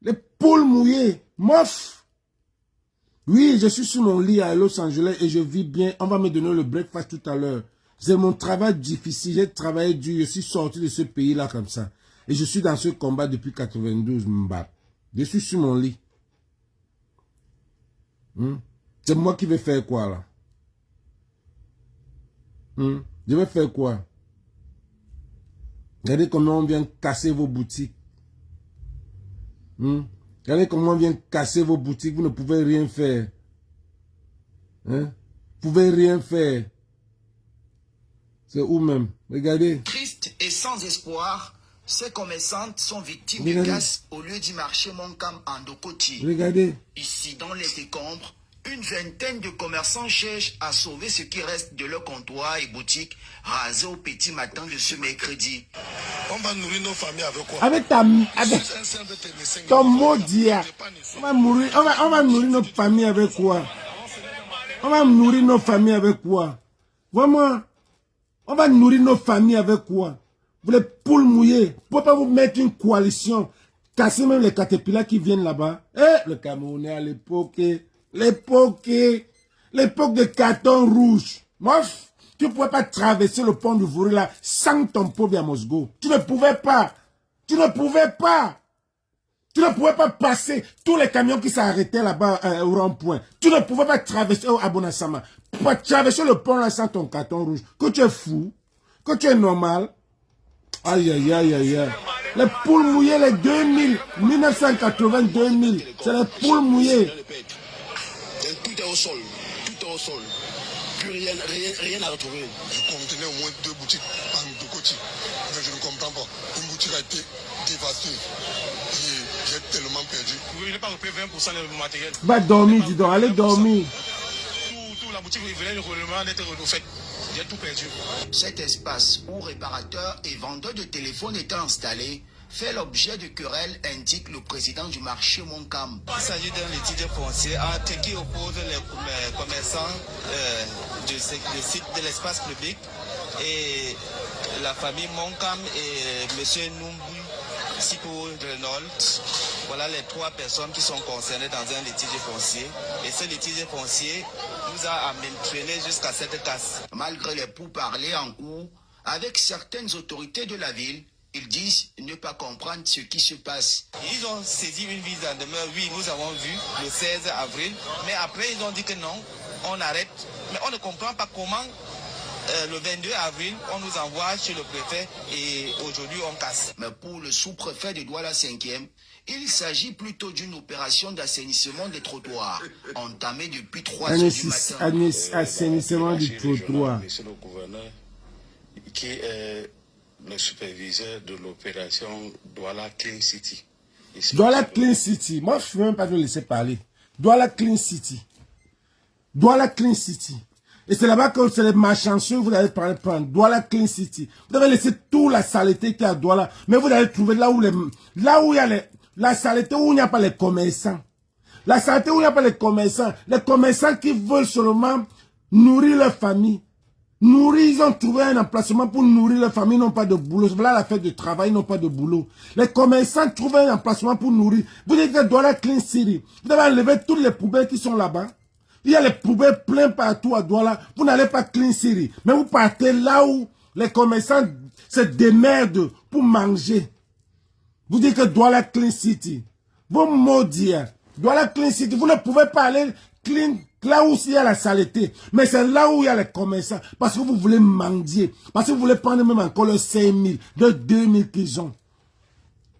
A: Les poules mouillées. Mof. Oui, je suis sur mon lit à Los Angeles et je vis bien. On va me donner le breakfast tout à l'heure. C'est mon travail difficile. J'ai travaillé dur. Je suis sorti de ce pays-là comme ça. Et je suis dans ce combat depuis 92, Mbap. Je suis sur mon lit. C'est moi qui vais faire quoi, là? Je vais faire quoi? Regardez comment on vient casser vos boutiques. Regardez comment on vient casser vos boutiques. Vous ne pouvez rien faire. Vous ne pouvez rien faire. C'est où même? Regardez.
C: Triste et sans espoir, ces commerçantes sont victimes de casse au lieu du marché Moncam en Dokoti.
A: Regardez.
C: Ici, dans les décombres, une vingtaine de commerçants cherchent à sauver ce qui reste de leur comptoir et boutique rasés au petit matin de ce mercredi.
B: On va nourrir nos familles avec quoi?
A: Avec ton maudit. On va nourrir nos familles avec quoi? On va nourrir nos familles avec quoi? Vraiment, on va nourrir nos familles avec quoi? Vous les poules mouillées, pourquoi pas vous mettre une coalition? Casser même les caterpillars qui viennent là-bas. Le Camerounais à l'époque de carton rouge. Moi, tu ne pouvais pas traverser le pont du Vouri là sans ton pauvre Yamosgo. Tu ne pouvais pas. Tu ne pouvais pas. Tu ne pouvais pas passer tous les camions qui s'arrêtaient là-bas au rond-point. Tu ne pouvais pas traverser à Bonasama. Pas traverser le pont là sans ton carton rouge. Que tu es fou. Que tu es normal. Aïe, aïe, aïe, aïe, aïe. Les poules mouillées, les 2000, 1980, 2000. C'est les poules mouillées.
B: Tout est au sol. Tout est au sol. Plus rien à retrouver. Je contenais au moins 2 boutiques en Dokoti. Mais je ne comprends pas. Une boutique a été dévastée. Et j'ai tellement perdu.
D: Vous n'avez pas repris 20% de matériel.
A: Va dormir, dis donc. Allez dormir.
D: Toute la boutique venait le renouvellement d'être refait. J'ai tout perdu.
C: Cet espace où réparateurs et vendeurs de téléphones étaient installés fait l'objet de querelles, indique le président du marché Moncam.
E: Il s'agit d'un litige foncier qui oppose les commerçants du site de l'espace public et la famille Moncam et M. Numbu Sipo Reynolds. Voilà les 3 personnes qui sont concernées dans un litige foncier. Et ce litige foncier nous a entraîné jusqu'à cette casse.
C: Malgré les pourparlers en cours avec certaines autorités de la ville, ils disent ne pas comprendre ce qui se passe.
E: Ils ont saisi une vise en demeure, oui, nous avons vu le 16 avril, mais après ils ont dit que non, on arrête. Mais on ne comprend pas comment le 22 avril, on nous envoie chez le préfet et aujourd'hui on casse.
C: Mais pour le sous-préfet de Douala 5e, il s'agit plutôt d'une opération d'assainissement des trottoirs, entamée depuis 3 heures du matin.
A: Assainissement du trottoir.
F: Monsieur le gouverneur, qui est le superviseur de l'opération Douala Clean City.
A: Douala Clean City. Moi, je ne veux même pas te laisser parler. Douala Clean City. Douala Clean City. Et c'est là-bas que c'est les malchanceux, vous allez prendre Douala Clean City. Vous avez laissé toute la saleté qu'il y a à Douala. Mais vous allez trouver là où il y a la saleté où il n'y a pas les commerçants. La saleté où il n'y a pas les commerçants qui veulent seulement nourrir leur famille. Ils ont trouvé un emplacement pour nourrir leur famille, ils n'ont pas de boulot. Voilà la fête de travail, ils n'ont pas de boulot. Les commerçants trouvent un emplacement pour nourrir. Vous dites que Douala Clean City, vous devez enlever toutes les poubelles qui sont là-bas. Il y a les poubelles pleines partout à Douala. Vous n'allez pas Clean City. Mais vous partez là où les commerçants se démerdent pour manger. Vous dites que Douala Clean City. Vous maudire. Douala Clean City. Vous ne pouvez pas aller clean là où il y a la saleté. Mais c'est là où il y a les commerçants. Parce que vous voulez mendier. Parce que vous voulez prendre même encore le 5 000, de 2 000 qu'ils ont.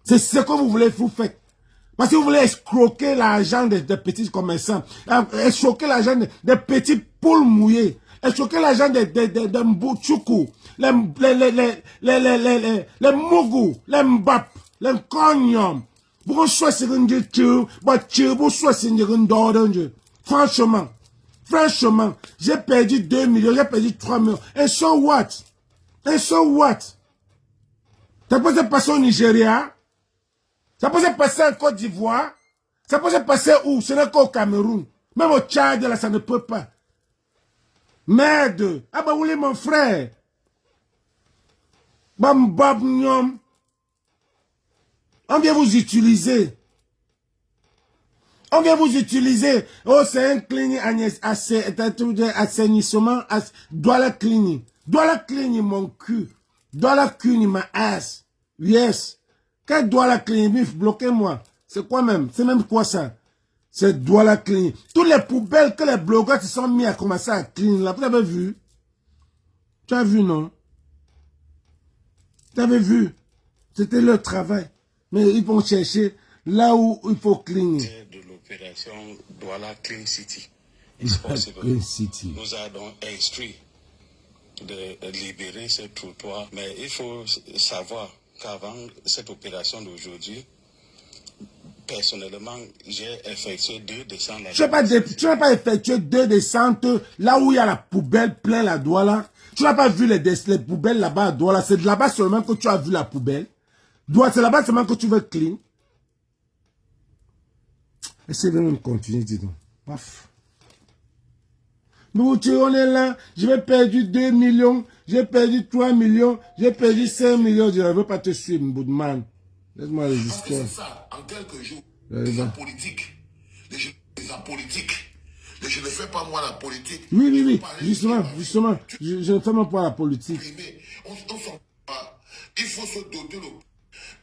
A: C'est ce que vous voulez vous faire. Parce que vous voulez escroquer l'argent des petits commerçants. Escroquer l'argent des petits poules mouillées. Escroquer l'argent des mbouchoukou. Les mougou. Les mbap. Les cognons. Vous choisissez un Franchement, j'ai perdu 2 millions, j'ai perdu 3 millions. Et so what? Ça peut se passer au Nigeria? Ça peut se passer en Côte d'Ivoire? Ça peut se passer où? Ce n'est qu'au Cameroun. Même au Tchad, là, ça ne peut pas. Merde! Ah bah, vous voulez mon frère? Bam, nyom. On vient vous utiliser. Oh, c'est un clinique assainissement. Douala clinique. Douala clinique, mon cul. Douala clinique, ma ass. Yes. Quand Douala clinique, bloquez-moi. C'est quoi même? C'est même quoi ça? C'est Douala clinique. Toutes les poubelles que les blogueurs se sont mis à commencer à clean là. Vous avez vu? Tu as vu, non? Tu avais vu? C'était leur travail. Mais ils vont chercher là où il faut cleaner.
F: De l'opération Douala Clean City. Clean City. Nous avons instruit de libérer ce trottoir. Mais il faut savoir qu'avant cette opération d'aujourd'hui, personnellement, j'ai effectué 2 descentes.
A: Tu n'as pas effectué 2 descentes là où il y a la poubelle pleine la Douala. Tu n'as pas vu les poubelles là-bas à Douala. C'est là-bas seulement que tu as vu la poubelle. C'est là-bas seulement que tu veux clean. Essayez de même continuer, dis donc. Paf. Nous, on est là. J'ai perdu 2 millions. J'ai perdu 3 millions. J'ai perdu 5 millions. Je ne veux pas te suivre, Boudman. Laisse-moi résister.
G: C'est ça, en quelques jours, les apolitiques. Les apolitiques. Je ne fais pas moi la politique.
A: Oui. Justement. Je ne fais même pas la politique.
G: Il faut se doter le...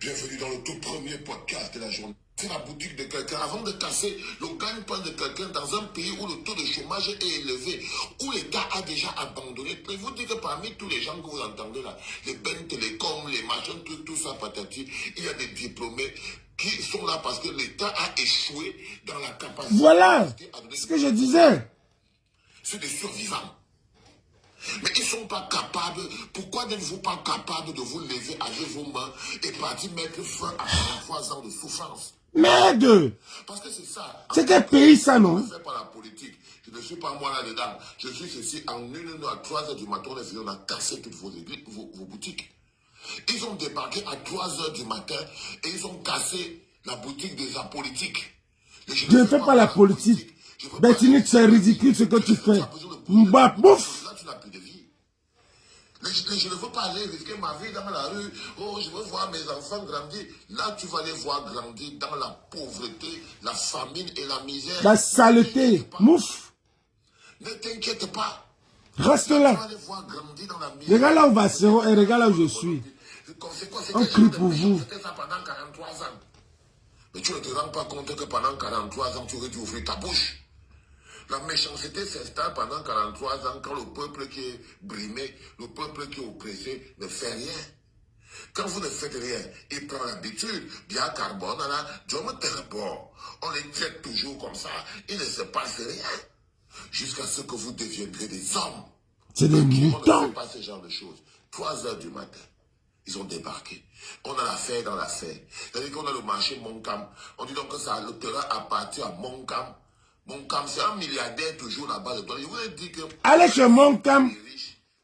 G: Bienvenue dans le tout premier podcast de la journée. C'est la boutique de quelqu'un. Avant de casser le gagne-pain de quelqu'un dans un pays où le taux de chômage est élevé, où l'État a déjà abandonné. Je vous dis que parmi tous les gens que vous entendez là, les Ben Télécom, les machins, tout ça, patati, il y a des diplômés qui sont là parce que l'État a échoué dans la capacité...
A: Voilà ce que je disais.
G: C'est des survivants. Mais ils ne sont pas capables. Pourquoi n'êtes-vous pas capable de vous lever avec vos mains et partir mettre fin à 43 ans de souffrance?
A: Merde!
G: Parce que c'est ça.
A: C'est quel pays ça, non?
G: Je ne fais pas la politique. Je ne suis pas moi là-dedans. Je suis ceci. En 3 heures du matin, on a cassé toutes vos boutiques. Ils ont débarqué à 3 heures du matin et ils ont cassé la boutique des apolitiques.
A: Je ne fais pas la politique. Betinique, c'est ridicule ce que tu fais. Mba, bouf!
G: Je ne veux pas aller risquer ma vie dans la rue. Oh, je veux voir mes enfants grandir. Là, tu vas les voir grandir dans la pauvreté, la famine et la misère.
A: La saleté. Mouf.
G: Ne t'inquiète pas.
A: Reste là. Regarde là où va et regarde là où je suis. On crie pour vous.
G: C'était ça pendant 43 ans. Mais tu ne te rends pas compte que pendant 43 ans, tu aurais dû ouvrir ta bouche. La méchanceté s'installe pendant 43 ans quand le peuple qui est brimé, le peuple qui est oppressé ne fait rien. Quand vous ne faites rien, il prend l'habitude. Bien carbone, là, Dieu me téléporte. On les traite toujours comme ça. Il ne se passe rien. Jusqu'à ce que vous deviendrez des hommes.
A: C'est des moutons.
G: On ne fait pas ce genre de choses. 3 heures du matin. Ils ont débarqué. On a l'affaire dans l'affaire. C'est-à-dire qu'on a le marché Moncam. On dit donc que ça, le terrain appartient à Moncam. Moncam, c'est un milliardaire toujours là-bas. Je voulais dire que...
A: Allez chez Moncam.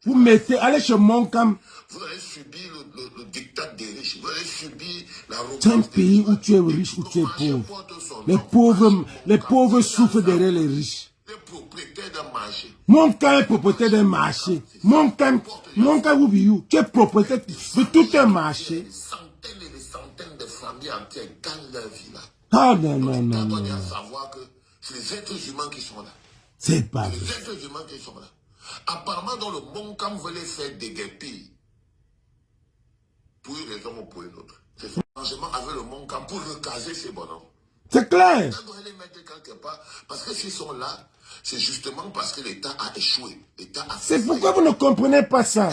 A: Vous mettez, allez chez Moncam.
G: Vous allez subir le diktat des riches. Vous allez subir la
A: C'est un pays où tu es riche, où tu es pauvre. Les pauvres souffrent derrière les riches.
G: Les propriétaires d'un marché.
A: Moncam est propriétaire d'un marché. Moncam, tu es propriétaire de tout un marché.
G: Des centaines et des centaines de familles entières gagnent leur vie là.
A: Ah non, non, non,
G: On
A: non.
G: doit savoir que c'est les êtres humains qui sont là.
A: C'est pas vrai.
G: Les êtres humains qui sont là. Apparemment, dans le Moncam voulait faire déguerpir. Pour une raison ou pour une autre. C'est son arrangement avec le Moncam pour recaser ces bonhommes.
A: C'est clair.
G: On doit les mettre quelque part. Parce que s'ils sont là, c'est justement parce que l'État a échoué. L'État a
A: C'est pourquoi vous ne comprenez pas ça.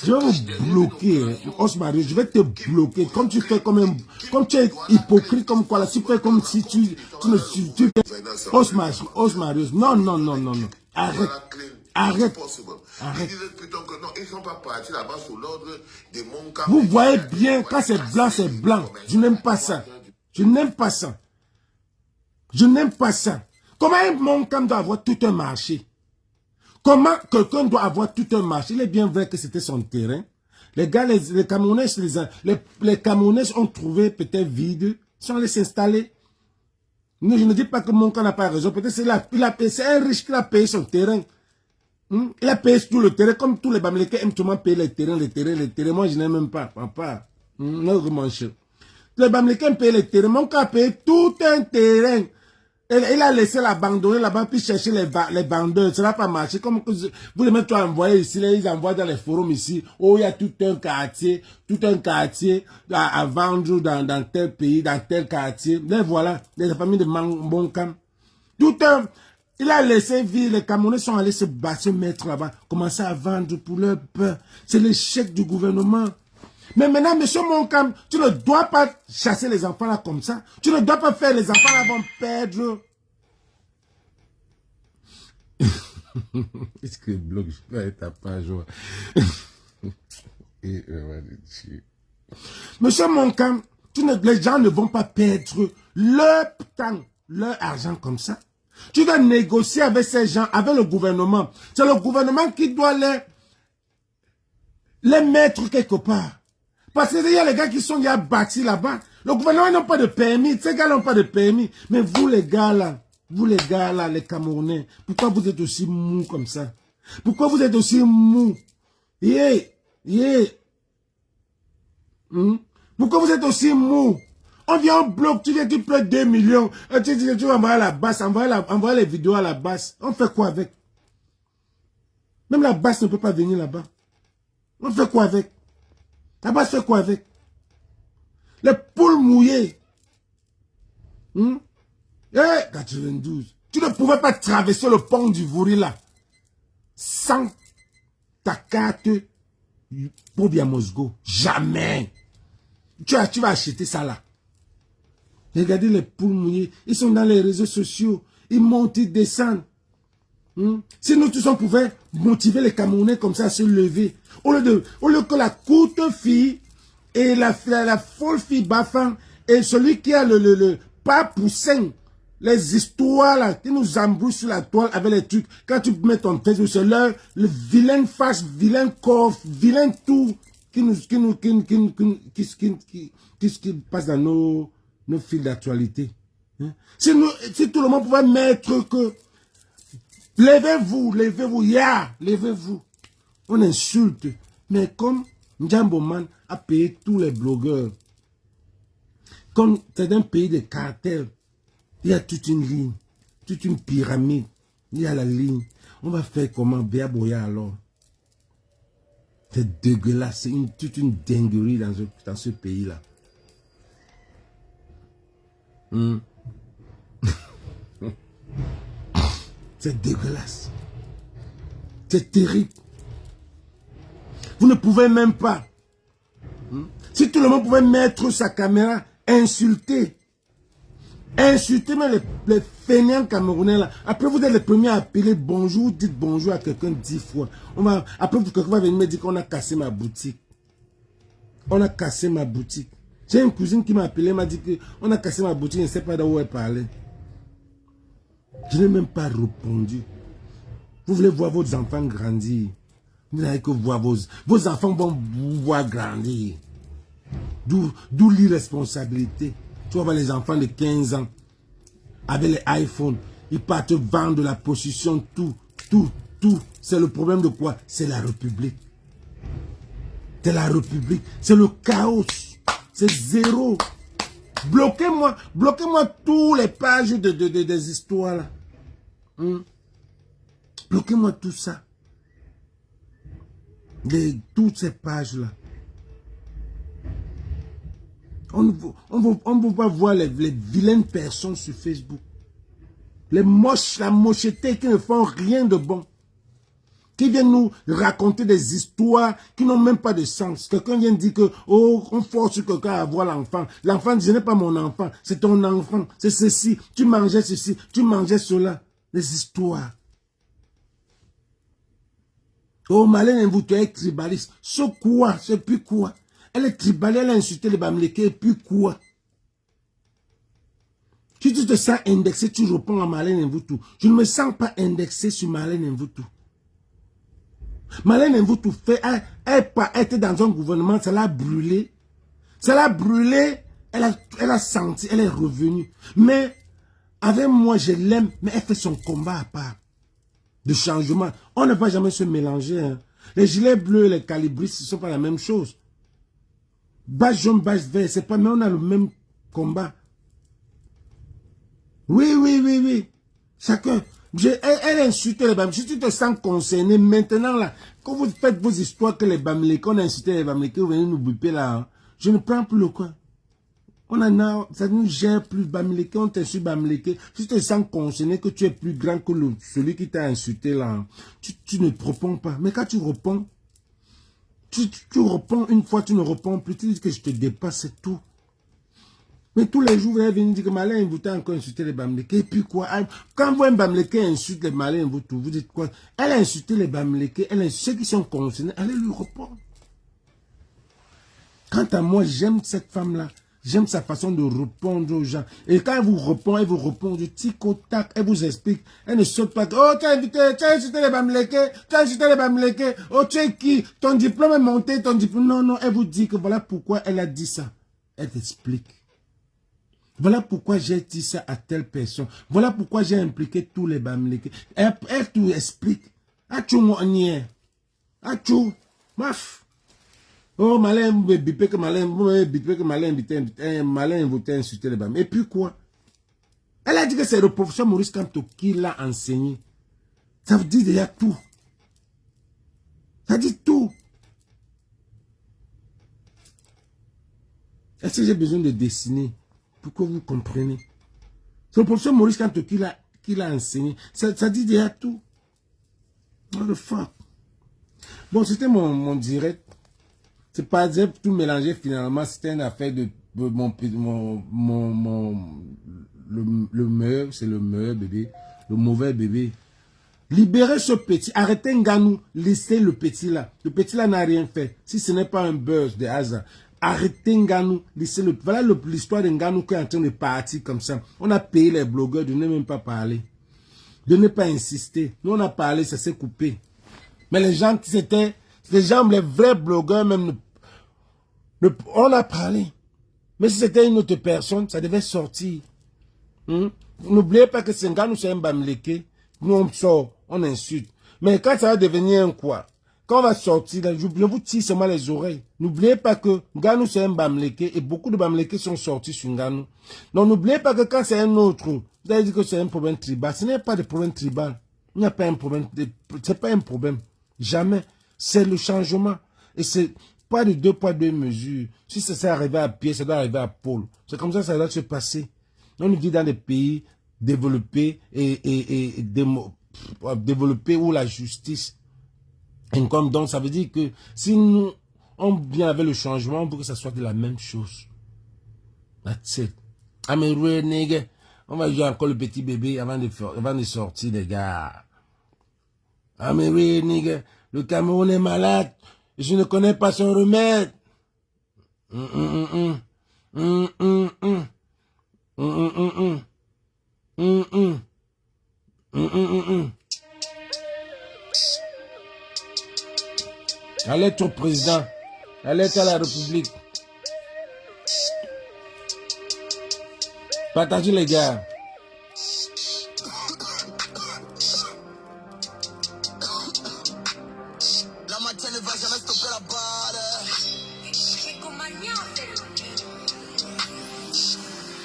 A: Je vais vous bloquer, Osmario, je vais te bloquer. Comme tu fais comme tu es hypocrite comme quoi là, tu fais comme si tu Osmario, non, non, non, non, non. Arrête. Arrête. Arrête. Vous voyez bien, quand c'est blanc, c'est blanc. Je n'aime pas ça. Je n'aime pas ça. Je n'aime pas ça. Comment un Moncam doit avoir tout un marché? Comment quelqu'un doit avoir tout un marché? Il est bien vrai que c'était son terrain. Les gars, les Camerounais, les Camerounais ont trouvé peut-être vide. Ils sont allés s'installer. Je ne dis pas que Moncam n'a pas raison. Peut-être c'est un riche qui a payé son terrain. Il a payé tout le terrain, comme tous les Bamileke aiment tout le monde payer les terrains. Moi, je n'aime même pas, papa. Non, les Bamileke aiment payer les terrains. Moncam a payé tout un terrain. Il a laissé l'abandonner là-bas, puis chercher les vendeurs. Ça n'a pas marché. Comme vous les mettez envoyer ici, là, ils envoient dans les forums ici. Oh, il y a tout un quartier à vendre dans tel pays, dans tel quartier. Là, voilà, les familles de Moncam. Il a laissé vivre, les Camerounais sont allés se mettre là-bas, commencer à vendre pour leur peur. C'est l'échec du gouvernement. Mais maintenant, monsieur Moncam, tu ne dois pas chasser les enfants là comme ça. Tu ne dois pas faire les enfants là vont perdre. Est-ce que le blog, je peux être à page? Monsieur Moncam, les gens ne vont pas perdre leur temps, leur argent comme ça. Tu dois négocier avec ces gens, avec le gouvernement. C'est le gouvernement qui doit les mettre quelque part. Parce qu'il y a les gars qui sont bâtis là-bas. Le gouvernement n'a pas de permis. Ces gars n'ont pas de permis. Mais vous les gars là, les Camerounais, pourquoi vous êtes aussi mous comme ça? Pourquoi vous êtes aussi mous? Pourquoi vous êtes aussi mous? On vient en bloc, tu viens, tu prends 2 millions. Tu vas envoyer à la basse, envoyer les vidéos à la basse. On fait quoi avec? Même la basse ne peut pas venir là-bas. On fait quoi avec? La basse fait quoi avec? Les poules mouillées. 92. Tu ne pouvais pas traverser le pont du Vouri là sans ta carte pour Biamosgo. Jamais. Tu vas acheter ça là. Regardez les poules mouillées. Ils sont dans les réseaux sociaux. Ils montent, ils descendent. Si nous tous on pouvait motiver les Camerounais comme ça à se lever. Au lieu que la courte fille et la folle fille Bafang et celui qui a le pas poussin, les histoires là, qui nous embrouillent sur la toile avec les trucs. Quand tu mets ton tête sur leur, le vilain face, vilain corps, vilain tout qui passe dans nos fils d'actualité. Si tout le monde pouvait mettre que levez-vous, levez-vous. On insulte. Mais comme Njamboman a payé tous les blogueurs, comme c'est un pays de cartels, il y a toute une ligne, toute une pyramide. Il y a la ligne. On va faire comment? Béaboya alors. C'est dégueulasse. C'est toute une dinguerie dans ce pays-là. C'est dégueulasse. C'est terrible. Vous ne pouvez même pas. Si tout le monde pouvait mettre sa caméra, insulter même les fainéants camerounais là. Après, vous êtes les premiers à appeler bonjour, dites bonjour à quelqu'un 10 fois. Après, quelqu'un va venir me dire qu'on a cassé ma boutique. On a cassé ma boutique. J'ai une cousine qui m'a appelé, m'a dit qu'on a cassé ma boutique, je ne sais pas d'où elle parlait. Je n'ai même pas répondu. Vous voulez voir vos enfants grandir. Vous n'avez que voir vos enfants vont vous voir grandir. D'où l'irresponsabilité. Tu vas voir les enfants de 15 ans avec les iPhones. Ils partent vendre de la prostitution, tout. C'est le problème de quoi? C'est la République. C'est la République. C'est le chaos. C'est zéro. Bloquez-moi tous les pages des histoires là. Bloquez-moi tout ça. Toutes ces pages là. On ne veut pas voir les vilaines personnes sur Facebook. Les moches, la mocheté qui ne font rien de bon. Qui viennent nous raconter des histoires qui n'ont même pas de sens. Quelqu'un vient dire que, oh, on force quelqu'un à avoir l'enfant. L'enfant dit, ce n'est pas mon enfant, c'est ton enfant. C'est ceci, tu mangeais ceci, tu mangeais cela. Les histoires. Oh, Marlène Mvuto est tribaliste. C'est quoi? C'est plus quoi? Elle est tribaliste, elle a insulté les Bamileke, et puis quoi? Si tu te sens indexé, tu réponds à Marlène Mvuto. Je ne me sens pas indexé sur Marlène Mvuto. Marlène Mvuto elle était dans un gouvernement, ça l'a brûlé. Ça l'a brûlé, elle a senti, elle est revenue. Mais avec moi, je l'aime, mais elle fait son combat à part. De changement. On ne va jamais se mélanger. Hein. Les gilets bleus et les calibristes, ce ne sont pas la même chose. Base jaune, base vert, c'est pas, mais on a le même combat. Oui. Chacun. Elle insulte les Bamileke. Si tu te sens concerné, maintenant là, quand vous faites vos histoires que les Bamileke, on a insulté les Bamileke, vous venez nous buper là. Hein. Je ne prends plus le coin. Ça ne nous gère plus Bamileke, on t'insulte Bamileke. Si tu te sens concerné que tu es plus grand que celui qui t'a insulté là, hein, tu ne te réponds pas. Mais quand tu réponds, tu réponds une fois, tu ne réponds plus, tu dis que je te dépasse, c'est tout. Mais tous les jours, vous allez venir dire que Marlène Mvuto a encore insulté les Bamileke. Et puis quoi? Quand vous, un Bamileke insulte les Marlène Mvuto, vous dites quoi? Elle a insulté les Bamileke, elle insulte ceux qui sont concernés, allez lui répondre. Quant à moi, j'aime cette femme-là. J'aime sa façon de répondre aux gens. Et quand elle vous répond du tic au tac, elle vous explique. Elle ne saute pas. Oh, tu as insulté les Bamileke, oh, tu es qui? Ton diplôme est monté, ton diplôme. Non, elle vous dit que voilà pourquoi elle a dit ça. Elle t'explique. Voilà pourquoi j'ai dit ça à telle personne. Voilà pourquoi j'ai impliqué tous les Bamileke. Elle tout explique. Achou, moi, n'y achou, maf. Oh, Marlène bipé que Marlène Mvuto insulté les Bamileke. Et puis quoi? Elle a dit que c'est le professeur Maurice Kamto qui l'a enseigné. Ça veut dire déjà tout. Ça dit tout. Est-ce que j'ai besoin de dessiner pour que vous compreniez? C'est le professeur Maurice Kamto qui l'a enseigné. Ça dit déjà tout. What the fuck? Bon, c'était mon direct. C'est pas dire tout mélanger finalement, c'était une affaire de le meilleur, c'est le meilleur bébé, le mauvais bébé. Libérez ce petit, arrêtez Nganou, laissez le petit là. Le petit là n'a rien fait. Si ce n'est pas un buzz de hasard, arrêtez Nganou, laissez le. Voilà l'histoire de Nganou qui est en train de partir comme ça. On a payé les blogueurs de ne même pas parler, de ne pas insister. Nous on a parlé, ça s'est coupé. Mais les gens qui c'était, les gens, les vrais blogueurs même, on a parlé. Mais si c'était une autre personne, ça devait sortir. N'oubliez pas que c'est Nganou, c'est un Bamileke. Nous on sort, on insulte. Mais quand ça va devenir un quoi? Quand on va sortir, je vous tire seulement les oreilles. N'oubliez pas que Nganou c'est un Bamileke et beaucoup de Bamileke sont sortis sur Nganou. Donc n'oubliez pas que quand c'est un autre, vous allez dire que c'est un problème tribal. Ce n'est pas de problème tribal. Il n'y a pas un problème. C'est pas un problème. Jamais. C'est le changement. Et c'est pas de 2 poids 2 mesures. Si ça s'est arrivé à pied, ça doit arriver à pôle. C'est comme ça doit se passer. On vit dans des pays développés développés où la justice incombe. Donc ça veut dire que si nous on vient avec le changement, on veut que ça soit de la même chose. That's it. Améroué, nègre. On va jouer encore le petit bébé avant de sortir, les gars. Améroué, nègre. Le Cameroun est malade. Je ne connais pas son remède. Allez être au président. Allez être à la République. Partagez les gars.
B: La moitié ne va jamais stopper la balle.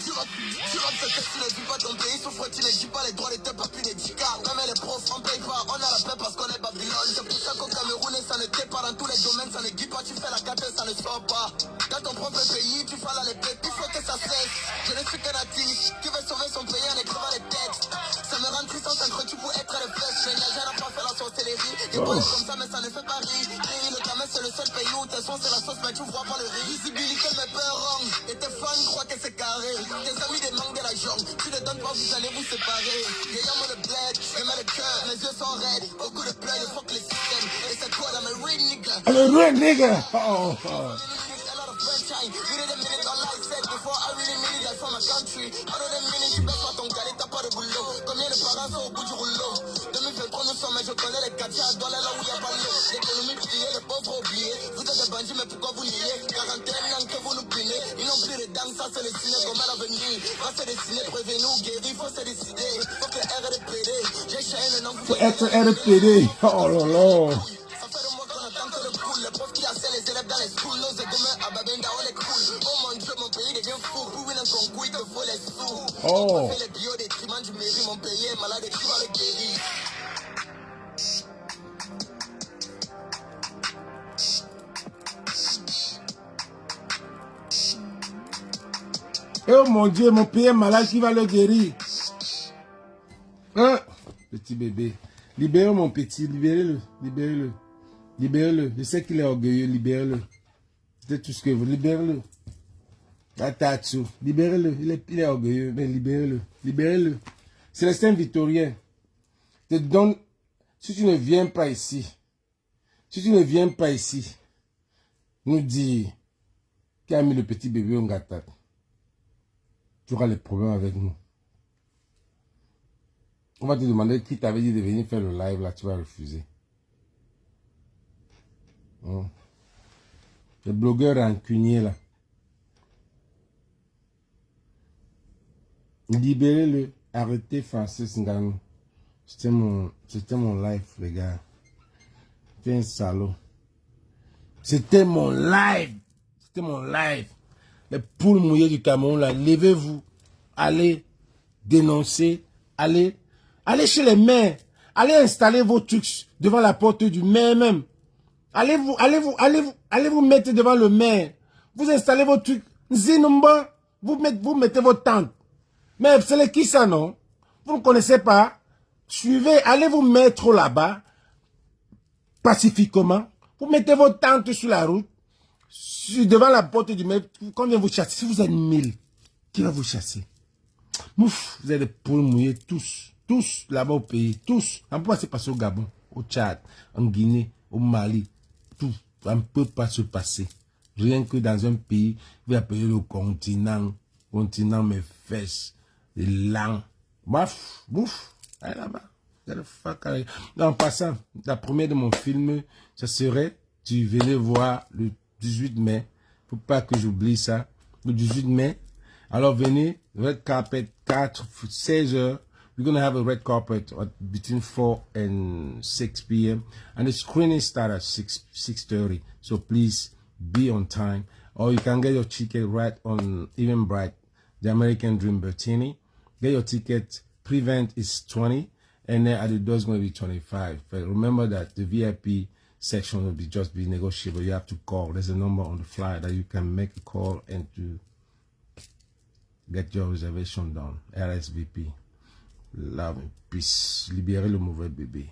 B: Tu vas peut-être tu ne vis pas ton pays, souffre, tu ne dis pas les droits des peuples, plus des car même les profs on paye pas, on a la paix parce qu'on est Babylone. C'est pour ça qu'au Cameroun ça ne t'est pas dans tous les domaines, ça ne guide pas, tu fais la carte, ça ne sort pas. Dans ton propre pays, tu fais la l'épée, il faut que ça cesse. Je ne suis qu'un natif qui veut sauver son pays en écrivant les textes. Ça me rend triste en tu pour être les fesses. Mais n'a pas fait la sorcellerie. Des bonnes comme ça, mais ça ne fait pas rire. Le Cameroun c'est le seul pays où tes sons c'est la sauce, mais tu vois pas le riz. Visibilité me peur, et tes fans croient que c'est carré. Tes amis demandent de l'argent, tu ne donnes pas, vous allez vous séparer. Ayant le bled, je mets le cœur, mes yeux sont raides. Beaucoup de pleurs, il faut que les systèmes. Et c'est quoi, I'm a real nigga.
A: I'm a real nigga. Oh.
B: You did a minute on life said before I really needed that from my country. Out of the minute, tu baisses pas ton calé, t'as pas de boulot. Combien de parents sont au bout du rouleau? 2023 nous sommes, mais je connais les quartiers à Douala là où y'a pas l'eau. L'économie pliée, les pauvres oubliés. Vous êtes des bandits, mais pourquoi vous niez? 41 ans que vous nous pinez. Ils n'ont plus de dame, ça c'est le ciné comme à l'avenir. Va se dessiner, prévenez-nous, guérir, faut se décider. Faut que le RDPD, j'ai chaîné le nom.
A: Faut être RDPD. Oh là là.
B: Le prof qui harcèle les élèves dans les schools, nos égomens à Babenda, on les cool. Oh mon Dieu, mon pays devient fou. Pour win un concours, il te faut les sous.
A: Oh.
B: On fait les bio des trimans du mairie, mon pays est malade et tu vas le guérir.
A: Oh mon Dieu, mon pays est malade, qui va le guérir? Hein? Petit bébé. Libérez mon petit, libérez-le, libérez-le. Libérez-le. Je sais qu'il est orgueilleux, libérez-le. C'est tout ce que vous, libérez-le. Atatsu, libérez-le. Il est orgueilleux, mais libérez-le. Libérez-le. Célestin Victorien, te donne, si tu ne viens pas ici, nous dire qui a mis le petit bébé en gâteau, tu auras les problèmes avec nous. On va te demander qui t'avait dit de venir faire le live, là, tu vas refuser. Les blogueurs rancuniers là. Libérez-le. Arrêtez Francis Ngannou. C'était mon live, les gars. C'était un salaud. C'était mon live. C'était mon live. Les poules mouillées du Cameroun là. Levez-vous. Allez dénoncer. Allez chez les maires. Allez installer vos trucs devant la porte du maire même. Allez vous mettre devant le maire. Vous installez vos trucs. Zinumba, vous mettez vos tentes. Mais c'est qui ça, non? Vous ne connaissez pas? Suivez, allez vous mettre là-bas, pacifiquement. Vous mettez vos tentes sur la route, devant la porte du maire. Quand vient vous chasser, si vous êtes 1000, qui va vous chasser? Ouf, vous êtes des poules mouillées, tous là-bas au pays, tous. On peut passer au Gabon, au Tchad, en Guinée, au Mali. Tout, ça ne peut pas se passer. Rien que dans un pays, vous appelez le continent, mes fesses, les langues. Bouf, allez là-bas. En passant, la première de mon film, ça serait, tu venais voir le 18 mai. Faut pas que j'oublie ça. Le 18 mai. Alors venez, red carpet, 16 heures. We're going to have a red carpet between 4 and 6 p.m. And the screening starts at 6:30. So please be on time. Or you can get your ticket right on Eventbrite, the American Dream Bertini. Get your ticket. Prevent is 20. And then at the door is going to be 25. But remember that the VIP section will just be negotiable. You have to call. There's a number on the flyer that you can make a call and to get your reservation done. RSVP. Love and peace. Libérez le mauvais bébé.